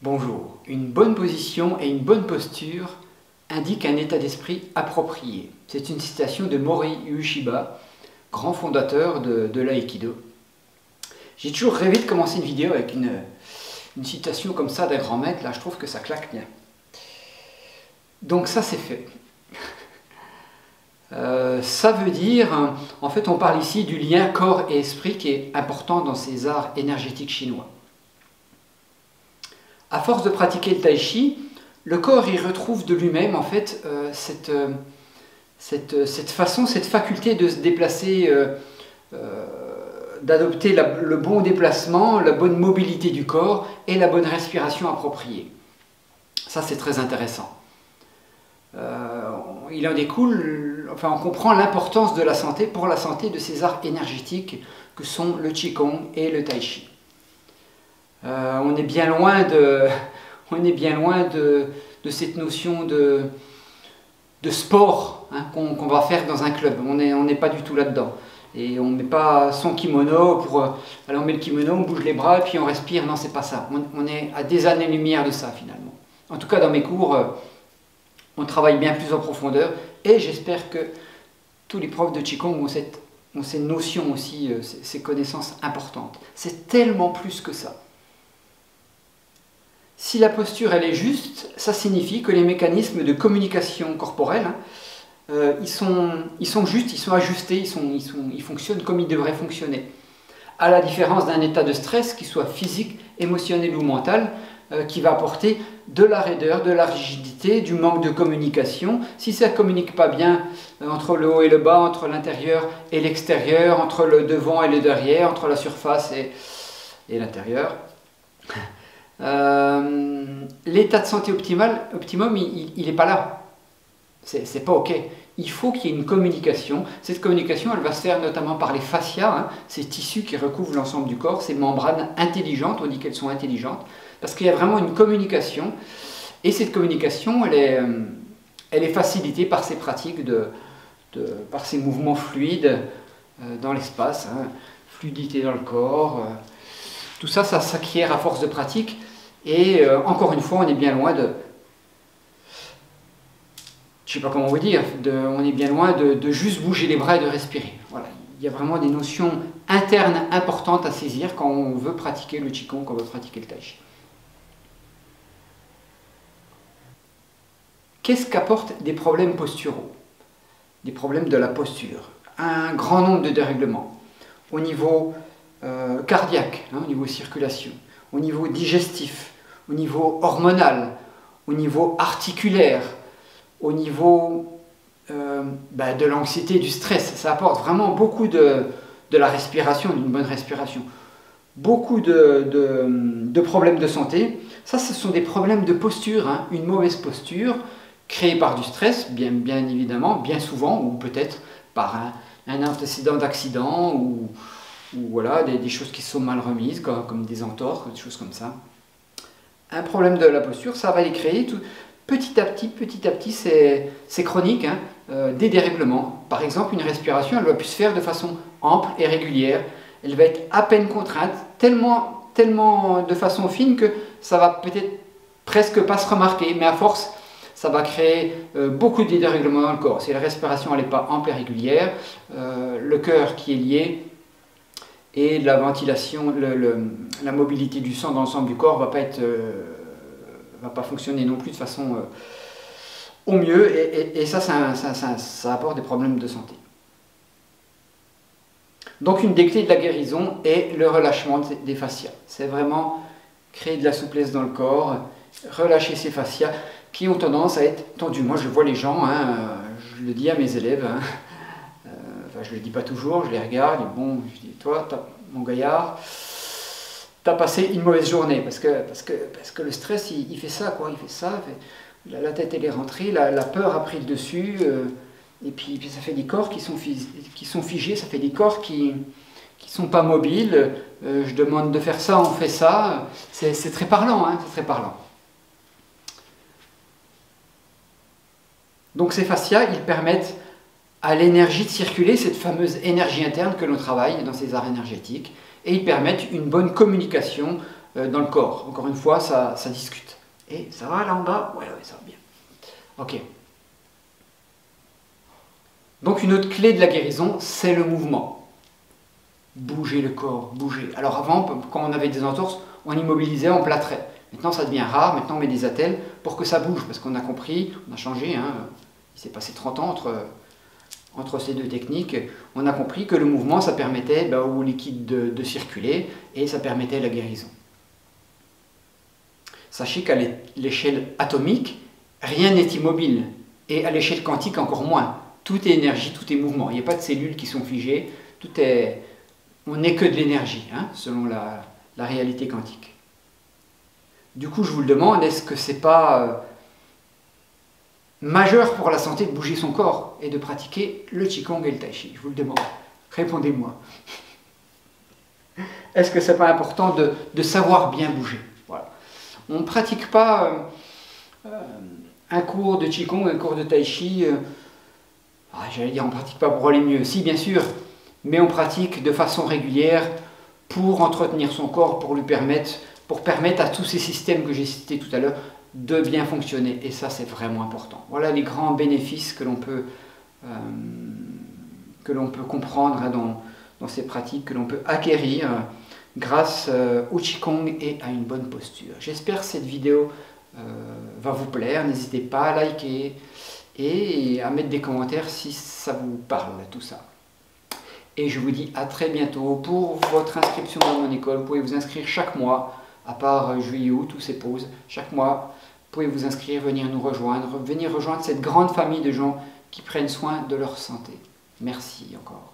Bonjour. Une bonne position et une bonne posture indiquent un état d'esprit approprié. C'est une citation de Mori Ueshiba, grand fondateur de l'aïkido. J'ai toujours rêvé de commencer une vidéo avec une citation comme ça d'un grand maître. Là, je trouve que ça claque bien. Donc ça, c'est fait. Ça veut dire, en fait, on parle ici du lien corps et esprit qui est important dans ces arts énergétiques chinois. À force de pratiquer le tai chi, le corps y retrouve de lui-même en fait cette façon, cette faculté de se déplacer, d'adopter le bon déplacement, la bonne mobilité du corps et la bonne respiration appropriée. Ça, c'est très intéressant. Il en découle, enfin, on comprend l'importance de la santé pour la santé de ces arts énergétiques que sont le Qigong et le Tai Chi. On est bien loin de cette notion de sport qu'on va faire dans un club. On n'est pas du tout là-dedans. Et on ne met pas son kimono alors on met le kimono, on bouge les bras et puis on respire. Non, c'est pas ça. On est à des années-lumière de ça finalement. En tout cas, dans mes cours, on travaille bien plus en profondeur et j'espère que tous les profs de Qigong ont ces notions aussi, ces connaissances importantes. C'est tellement plus que ça. Si la posture elle est juste, ça signifie que les mécanismes de communication corporelle, ils sont justes, ils sont ajustés, ils fonctionnent comme ils devraient fonctionner. À la différence d'un état de stress, qu'il soit physique, émotionnel ou mental, qui va apporter de la raideur, de la rigidité, du manque de communication. Si ça ne communique pas bien entre le haut et le bas, entre l'intérieur et l'extérieur, entre le devant et le derrière, entre la surface et l'intérieur, l'état de santé optimum, il n'est pas là. C'est pas OK. Il faut qu'il y ait une communication. Cette communication, elle va se faire notamment par les fascias, ces tissus qui recouvrent l'ensemble du corps, ces membranes intelligentes, on dit qu'elles sont intelligentes, parce qu'il y a vraiment une communication. Et cette communication, elle est facilitée par ces pratiques, par ces mouvements fluides dans l'espace, fluidité dans le corps. Tout ça, ça s'acquiert à force de pratique. Et encore une fois, on est bien loin de... Je ne sais pas comment vous dire, on est bien loin de juste bouger les bras et de respirer. Voilà. Il y a vraiment des notions internes importantes à saisir quand on veut pratiquer le Qigong, quand on veut pratiquer le Tai Chi. Qu'est-ce qu'apportent des problèmes posturaux? Des problèmes de la posture. Un grand nombre de dérèglements. Au niveau cardiaque, au niveau circulation, au niveau digestif, au niveau hormonal, au niveau articulaire, au niveau de l'anxiété, du stress. Ça apporte vraiment beaucoup de la respiration, d'une bonne respiration. Beaucoup de problèmes de santé. Ça, ce sont des problèmes de posture, une mauvaise posture créée par du stress, bien évidemment, bien souvent, ou peut-être par un antécédent d'accident, ou voilà, des choses qui sont mal remises, comme des entorses, des choses comme ça. Un problème de la posture, ça va les créer petit à petit, c'est chronique, des dérèglements. Par exemple, une respiration, elle ne va plus se faire de façon ample et régulière. Elle va être à peine contrainte, tellement de façon fine que ça va peut-être presque pas se remarquer, mais à force, ça va créer beaucoup de dérèglements dans le corps. Si la respiration n'est pas ample et régulière, le cœur qui est lié, et la ventilation, la mobilité du sang dans l'ensemble du corps va pas fonctionner non plus de façon au mieux, et ça apporte des problèmes de santé. Donc une des clés de la guérison est le relâchement des fascias. C'est vraiment créer de la souplesse dans le corps, relâcher ces fascias qui ont tendance à être tendus. Moi je vois les gens, je le dis à mes élèves, je ne le dis pas toujours, je les regarde, et bon, je dis, toi, mon gaillard, tu as passé une mauvaise journée, parce que le stress, il fait ça, quoi, il fait ça, la tête, elle est rentrée, la peur a pris le dessus, et puis ça fait des corps qui sont figés, ça fait des corps qui sont pas mobiles, je demande de faire ça, on fait ça, c'est très parlant, c'est très parlant. Donc ces fascias, ils permettent à l'énergie de circuler, cette fameuse énergie interne que l'on travaille dans ces arts énergétiques, et ils permettent une bonne communication dans le corps. Encore une fois, ça discute. Et ça va là en bas? Ouais, ça va bien. Ok. Donc une autre clé de la guérison, c'est le mouvement. Bouger le corps, bouger. Alors avant, quand on avait des entorses, on immobilisait, on plâtrait. Maintenant, ça devient rare. Maintenant, on met des attelles pour que ça bouge. Parce qu'on a compris, on a changé. Hein, il s'est passé 30 ans entre ces deux techniques. On a compris que le mouvement, ça permettait au liquide de circuler et ça permettait la guérison. Sachez qu'à l'échelle atomique, rien n'est immobile. Et à l'échelle quantique, encore moins. Tout est énergie, tout est mouvement. Il n'y a pas de cellules qui sont figées. On n'est que de l'énergie, hein, selon la réalité quantique. Du coup, je vous le demande, est-ce que c'est pas majeur pour la santé de bouger son corps et de pratiquer le Qigong et le Tai Chi? Je vous le demande. Répondez-moi. Est-ce que c'est pas important de savoir bien bouger? Voilà. On ne pratique pas un cours de Qigong, un cours de Tai Chi. J'allais dire, on ne pratique pas pour aller mieux. Si, bien sûr, mais on pratique de façon régulière pour entretenir son corps, pour permettre à tous ces systèmes que j'ai cités tout à l'heure de bien fonctionner. Et ça, c'est vraiment important. Voilà les grands bénéfices que l'on peut comprendre hein, dans ces pratiques, que l'on peut acquérir grâce au Qigong et à une bonne posture. J'espère que cette vidéo va vous plaire. N'hésitez pas à liker et à mettre des commentaires si ça vous parle, tout ça. Et je vous dis à très bientôt. Pour votre inscription dans mon école, vous pouvez vous inscrire chaque mois, à part juillet-août, où c'est pause. Chaque mois, vous pouvez vous inscrire, venir nous rejoindre, venir rejoindre cette grande famille de gens qui prennent soin de leur santé. Merci encore.